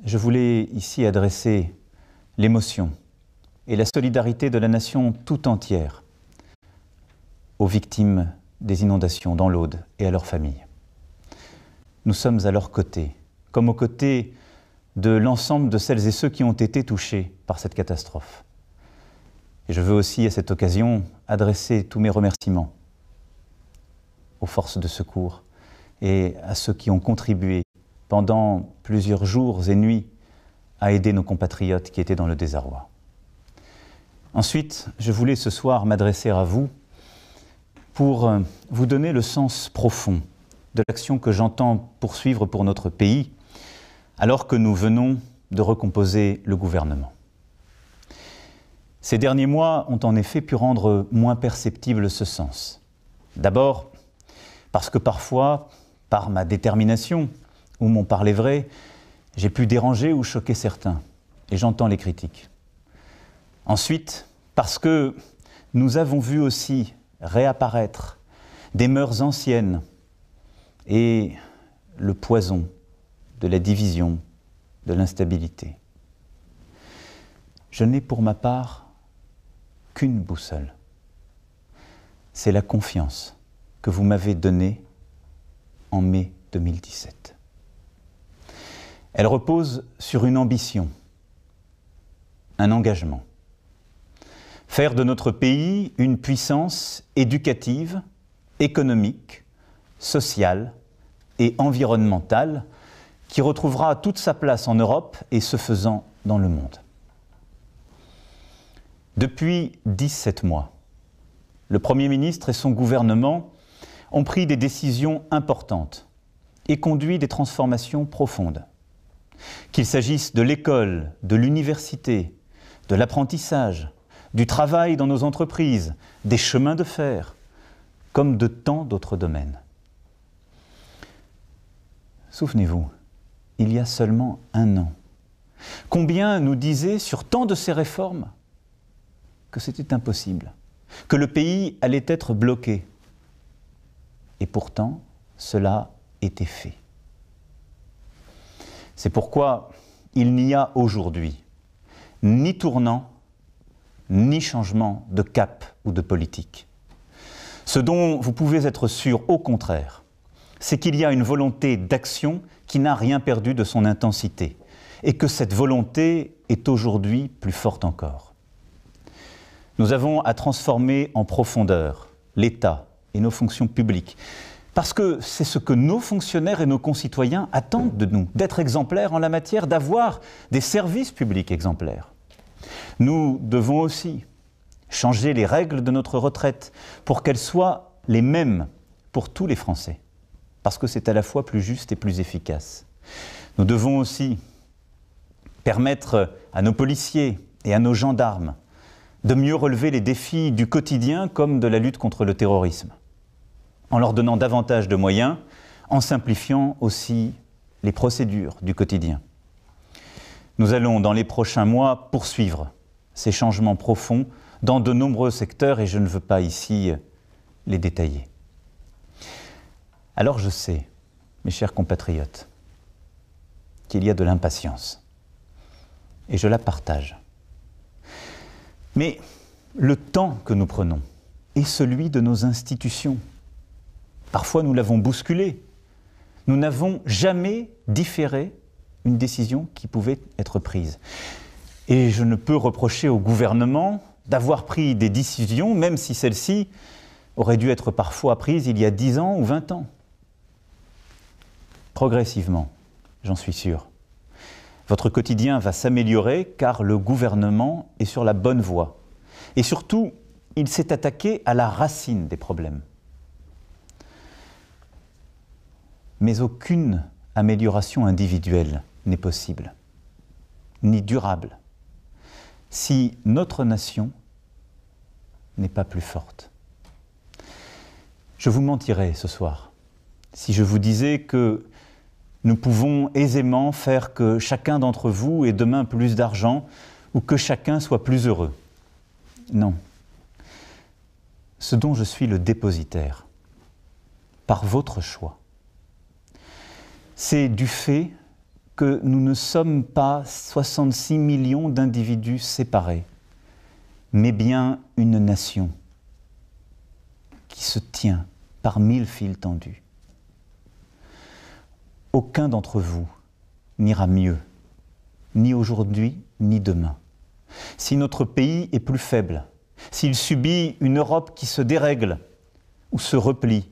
je voulais ici adresser l'émotion et la solidarité de la nation tout entière aux victimes des inondations dans l'Aude et à leurs familles. Nous sommes à leur côté, comme aux côtés de l'ensemble de celles et ceux qui ont été touchés par cette catastrophe. Et je veux aussi, à cette occasion, adresser tous mes remerciements aux forces de secours et à ceux qui ont contribué pendant plusieurs jours et nuits à aider nos compatriotes qui étaient dans le désarroi. Ensuite, je voulais ce soir m'adresser à vous pour vous donner le sens profond de l'action que j'entends poursuivre pour notre pays, alors que nous venons de recomposer le gouvernement. Ces derniers mois ont en effet pu rendre moins perceptible ce sens. D'abord, parce que parfois, par ma détermination ou mon parler vrai, j'ai pu déranger ou choquer certains, et j'entends les critiques. Ensuite, parce que nous avons vu aussi réapparaître des mœurs anciennes et le poison de la division, de l'instabilité. Je n'ai pour ma part qu'une boussole. C'est la confiance que vous m'avez donnée en mai 2017. Elle repose sur une ambition, un engagement. Faire de notre pays une puissance éducative, économique, sociale et environnementale qui retrouvera toute sa place en Europe et ce faisant dans le monde. Depuis 17 mois, le Premier ministre et son gouvernement ont pris des décisions importantes et conduit des transformations profondes. Qu'il s'agisse de l'école, de l'université, de l'apprentissage, du travail dans nos entreprises, des chemins de fer, comme de tant d'autres domaines. Souvenez-vous, il y a seulement un an, combien nous disaient sur tant de ces réformes que c'était impossible, que le pays allait être bloqué. Et pourtant, cela était fait. C'est pourquoi il n'y a aujourd'hui ni tournant, ni changement de cap ou de politique. Ce dont vous pouvez être sûr, au contraire, c'est qu'il y a une volonté d'action qui n'a rien perdu de son intensité et que cette volonté est aujourd'hui plus forte encore. Nous avons à transformer en profondeur l'État et nos fonctions publiques parce que c'est ce que nos fonctionnaires et nos concitoyens attendent de nous, d'être exemplaires en la matière, d'avoir des services publics exemplaires. Nous devons aussi changer les règles de notre retraite pour qu'elles soient les mêmes pour tous les Français, parce que c'est à la fois plus juste et plus efficace. Nous devons aussi permettre à nos policiers et à nos gendarmes de mieux relever les défis du quotidien comme de la lutte contre le terrorisme, en leur donnant davantage de moyens, en simplifiant aussi les procédures du quotidien. Nous allons, dans les prochains mois, poursuivre ces changements profonds dans de nombreux secteurs et je ne veux pas ici les détailler. Alors je sais, mes chers compatriotes, qu'il y a de l'impatience et je la partage. Mais le temps que nous prenons est celui de nos institutions. Parfois nous l'avons bousculé. Nous n'avons jamais différé une décision qui pouvait être prise. Et je ne peux reprocher au gouvernement d'avoir pris des décisions, même si celles-ci auraient dû être parfois prises il y a 10 ans ou 20 ans. Progressivement, j'en suis sûr. Votre quotidien va s'améliorer car le gouvernement est sur la bonne voie. Et surtout, il s'est attaqué à la racine des problèmes. Mais aucune amélioration individuelle n'est possible, ni durable, si notre nation n'est pas plus forte. Je vous mentirais ce soir si je vous disais que nous pouvons aisément faire que chacun d'entre vous ait demain plus d'argent ou que chacun soit plus heureux. Non. Ce dont je suis le dépositaire, par votre choix, c'est du fait que nous ne sommes pas 66 millions d'individus séparés, mais bien une nation qui se tient par 1000 fils tendus. Aucun d'entre vous n'ira mieux, ni aujourd'hui, ni demain. Si notre pays est plus faible, s'il subit une Europe qui se dérègle ou se replie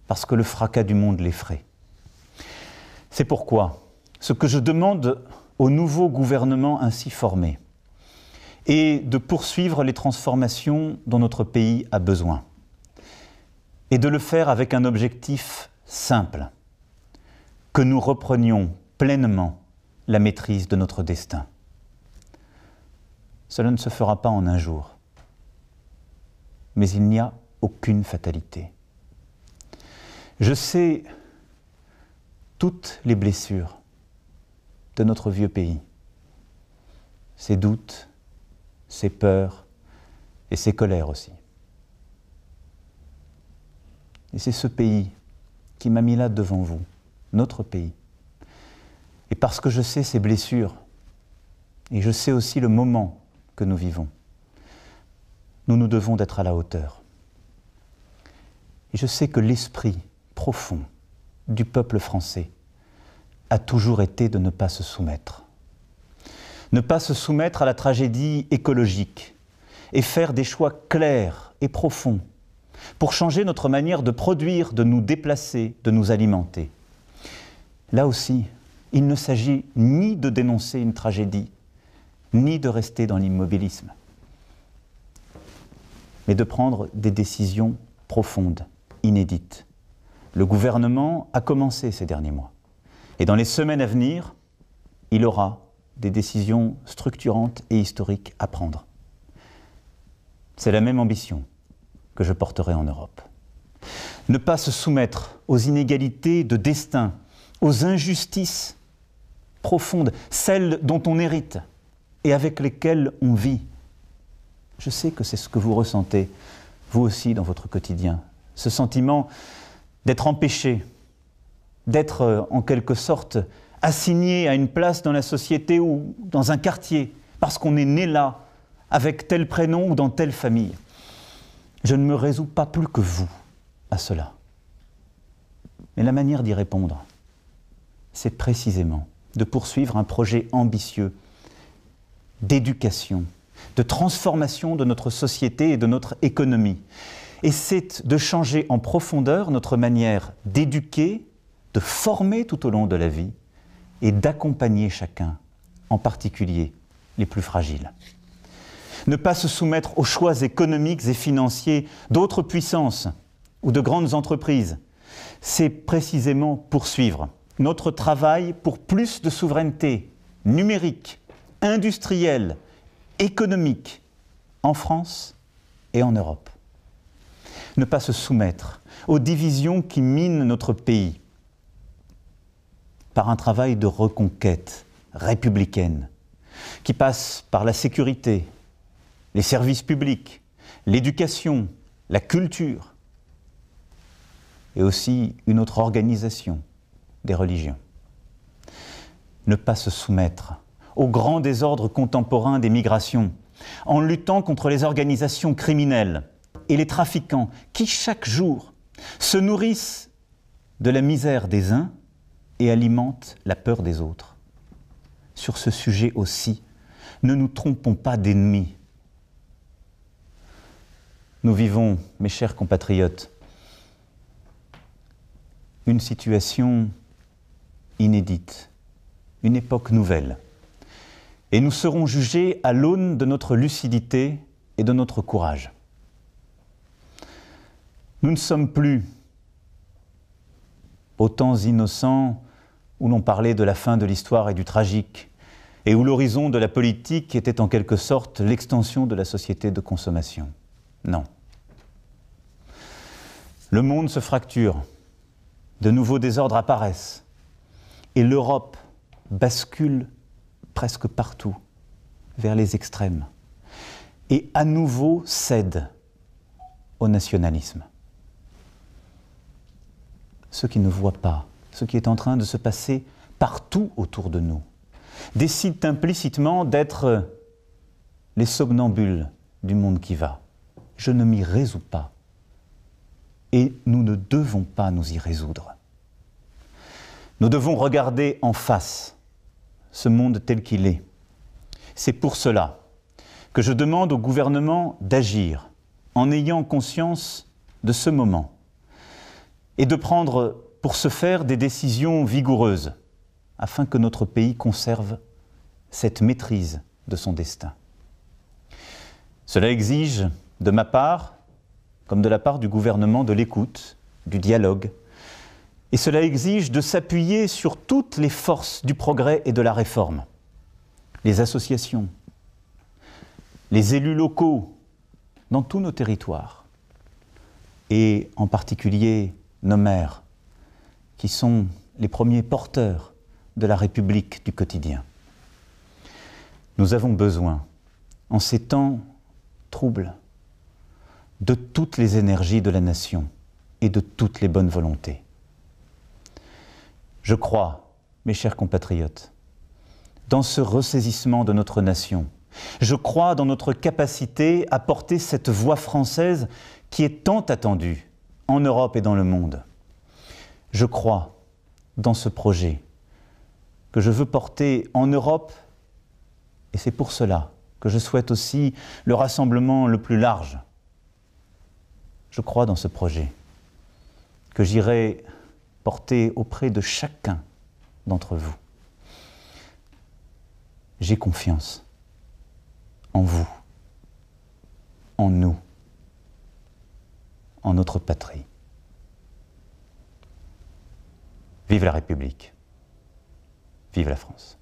parce que le fracas du monde l'effraie. C'est pourquoi ce que je demande au nouveau gouvernement ainsi formé est de poursuivre les transformations dont notre pays a besoin et de le faire avec un objectif simple, que nous reprenions pleinement la maîtrise de notre destin. Cela ne se fera pas en un jour, mais il n'y a aucune fatalité. Je sais toutes les blessures de notre vieux pays, ses doutes, ses peurs et ses colères aussi. Et c'est ce pays qui m'a mis là devant vous, notre pays. Et parce que je sais ces blessures, et je sais aussi le moment que nous vivons, nous devons d'être à la hauteur. Et je sais que l'esprit profond du peuple français a toujours été de ne pas se soumettre. Ne pas se soumettre à la tragédie écologique et faire des choix clairs et profonds pour changer notre manière de produire, de nous déplacer, de nous alimenter. Là aussi, il ne s'agit ni de dénoncer une tragédie, ni de rester dans l'immobilisme, mais de prendre des décisions profondes, inédites. Le gouvernement a commencé ces derniers mois. Et dans les semaines à venir, il aura des décisions structurantes et historiques à prendre. C'est la même ambition que je porterai en Europe. Ne pas se soumettre aux inégalités de destin, aux injustices profondes, celles dont on hérite et avec lesquelles on vit. Je sais que c'est ce que vous ressentez, vous aussi, dans votre quotidien. Ce sentiment d'être empêché, d'être en quelque sorte assigné à une place dans la société ou dans un quartier, parce qu'on est né là, avec tel prénom ou dans telle famille. Je ne me résous pas plus que vous à cela. Mais la manière d'y répondre, c'est précisément de poursuivre un projet ambitieux d'éducation, de transformation de notre société et de notre économie. Et c'est de changer en profondeur notre manière d'éduquer, de former tout au long de la vie et d'accompagner chacun, en particulier les plus fragiles. Ne pas se soumettre aux choix économiques et financiers d'autres puissances ou de grandes entreprises, c'est précisément poursuivre notre travail pour plus de souveraineté numérique, industrielle, économique, en France et en Europe. Ne pas se soumettre aux divisions qui minent notre pays par un travail de reconquête républicaine qui passe par la sécurité, les services publics, l'éducation, la culture et aussi une autre organisation des religions. Ne pas se soumettre au grand désordre contemporain des migrations en luttant contre les organisations criminelles et les trafiquants qui, chaque jour, se nourrissent de la misère des uns et alimentent la peur des autres. Sur ce sujet aussi, ne nous trompons pas d'ennemis. Nous vivons, mes chers compatriotes, une situation inédite, une époque nouvelle. Et nous serons jugés à l'aune de notre lucidité et de notre courage. Nous ne sommes plus aux temps innocents où l'on parlait de la fin de l'histoire et du tragique, et où l'horizon de la politique était en quelque sorte l'extension de la société de consommation. Non. Le monde se fracture, de nouveaux désordres apparaissent, et l'Europe bascule presque partout vers les extrêmes, et à nouveau cède au nationalisme. Ceux qui ne voient pas ce qui est en train de se passer partout autour de nous, décident implicitement d'être les somnambules du monde qui va. Je ne m'y résous pas. Et nous ne devons pas nous y résoudre. Nous devons regarder en face ce monde tel qu'il est. C'est pour cela que je demande au gouvernement d'agir en ayant conscience de ce moment et de prendre pour ce faire des décisions vigoureuses afin que notre pays conserve cette maîtrise de son destin. Cela exige de ma part, comme de la part du gouvernement, de l'écoute, du dialogue, et cela exige de s'appuyer sur toutes les forces du progrès et de la réforme, les associations, les élus locaux dans tous nos territoires, et en particulier nos maires, qui sont les premiers porteurs de la République du quotidien. Nous avons besoin, en ces temps troubles, de toutes les énergies de la nation et de toutes les bonnes volontés. Je crois, mes chers compatriotes, dans ce ressaisissement de notre nation. Je crois dans notre capacité à porter cette voix française qui est tant attendue en Europe et dans le monde. Je crois dans ce projet que je veux porter en Europe, et c'est pour cela que je souhaite aussi le rassemblement le plus large. Je crois dans ce projet que j'irai porter auprès de chacun d'entre vous. J'ai confiance en vous, en nous, en notre patrie. Vive la République, vive la France.